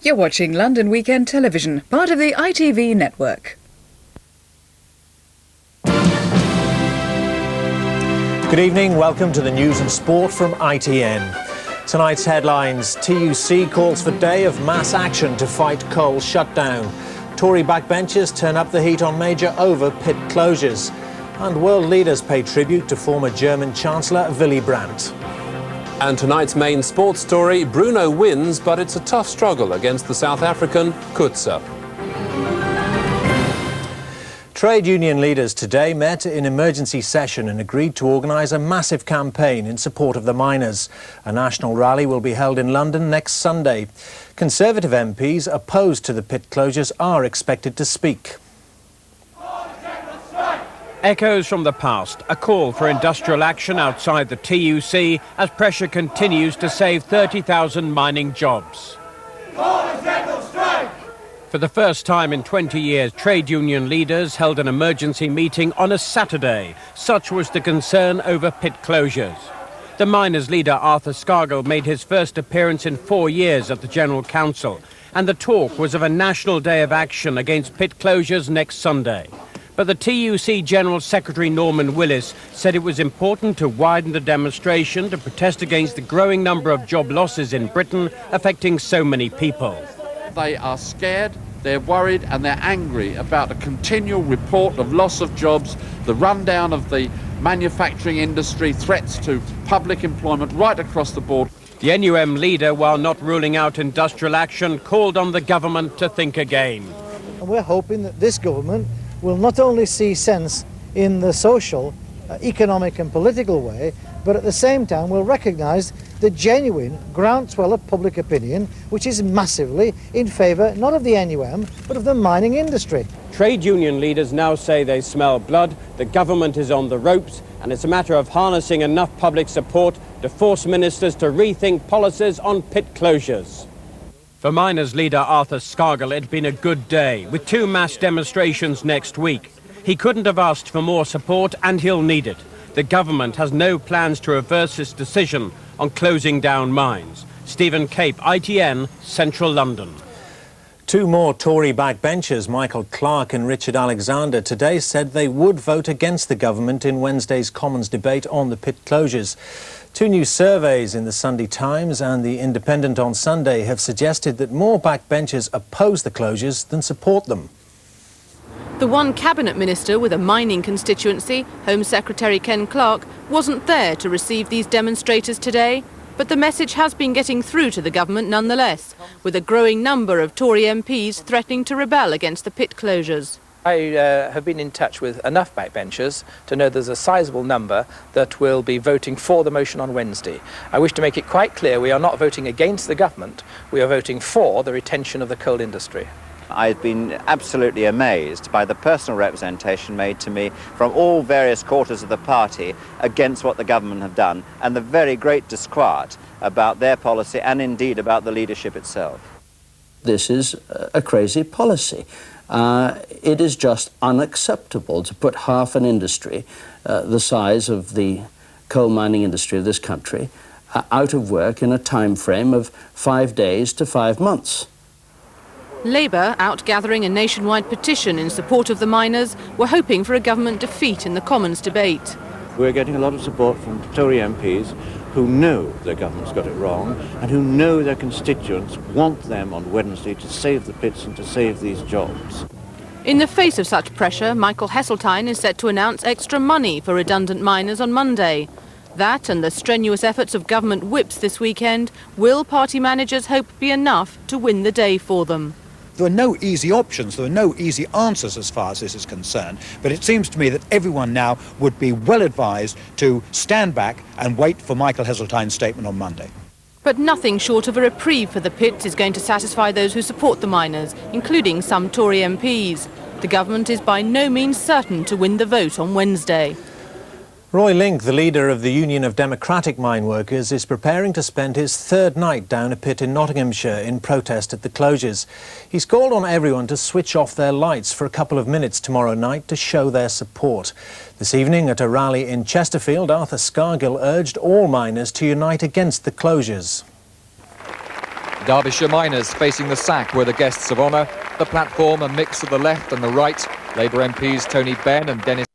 You're watching London Weekend Television, part of the ITV network. Good evening, welcome to the news and sport from ITN. Tonight's headlines: TUC calls for day of mass action to fight coal shutdown. Tory backbenchers turn up the heat on Major over pit closures. And world leaders pay tribute to former German Chancellor Willy Brandt. And tonight's main sports story: Bruno wins, but it's a tough struggle against the South African Kutsa. Trade union leaders today met in emergency session and agreed to organise a massive campaign in support of the miners. A national rally will be held in London next Sunday. Conservative MPs opposed to the pit closures are expected to speak. Echoes from the past, a call for industrial action outside the TUC as pressure continues to save 30,000 mining jobs. For the first time in 20 years, trade union leaders held an emergency meeting on a Saturday. Such was the concern over pit closures. The miners' leader, Arthur Scargill, made his first appearance in 4 years at the General Council, and the talk was of a national day of action against pit closures next Sunday. But the TUC General Secretary Norman Willis said it was important to widen the demonstration to protest against the growing number of job losses in Britain affecting so many people. They are scared, they're worried and they're angry about the continual report of loss of jobs, the rundown of the manufacturing industry, threats to public employment right across the board. The NUM leader, while not ruling out industrial action, called on the government to think again. And we're hoping that this government will not only see sense in the social, economic and political way, but at the same time will recognise the genuine groundswell of public opinion, which is massively in favour not of the NUM, but of the mining industry. Trade union leaders now say they smell blood, the government is on the ropes, and it's a matter of harnessing enough public support to force ministers to rethink policies on pit closures. For miners' leader Arthur Scargill, it'd been a good day, with 2 mass demonstrations next week. He couldn't have asked for more support, and he'll need it. The government has no plans to reverse its decision on closing down mines. Stephen Cape, ITN, Central London. 2 more Tory backbenchers, Michael Clarke and Richard Alexander, today said they would vote against the government in Wednesday's Commons debate on the pit closures. 2 new surveys in the Sunday Times and the Independent on Sunday have suggested that more backbenchers oppose the closures than support them. The one cabinet minister with a mining constituency, Home Secretary Ken Clarke, wasn't there to receive these demonstrators today. But the message has been getting through to the government nonetheless, with a growing number of Tory MPs threatening to rebel against the pit closures. I have been in touch with enough backbenchers to know there's a sizable number that will be voting for the motion on Wednesday. I wish to make it quite clear we are not voting against the government, we are voting for the retention of the coal industry. I've been absolutely amazed by the personal representation made to me from all various quarters of the party against what the government have done, and the very great disquiet about their policy and indeed about the leadership itself. This is a crazy policy. It is just unacceptable to put half an industry, the size of the coal mining industry of this country, out of work in a time frame of 5 days to 5 months. Labour, out gathering a nationwide petition in support of the miners, were hoping for a government defeat in the Commons debate. We're getting a lot of support from Tory MPs who know their government's got it wrong and who know their constituents want them on Wednesday to save the pits and to save these jobs. In the face of such pressure, Michael Heseltine is set to announce extra money for redundant miners on Monday. That and the strenuous efforts of government whips this weekend will party managers hope be enough to win the day for them. There are no easy options, there are no easy answers as far as this is concerned, but it seems to me that everyone now would be well advised to stand back and wait for Michael Heseltine's statement on Monday. But nothing short of a reprieve for the pits is going to satisfy those who support the miners, including some Tory MPs. The government is by no means certain to win the vote on Wednesday. Roy Link, the leader of the Union of Democratic Mine Workers, is preparing to spend his 3rd night down a pit in Nottinghamshire in protest at the closures. He's called on everyone to switch off their lights for a couple of minutes tomorrow night to show their support. This evening at a rally in Chesterfield, Arthur Scargill urged all miners to unite against the closures. Derbyshire miners facing the sack were the guests of honour. The platform a mix of the left and the right. Labour MPs Tony Benn and Dennis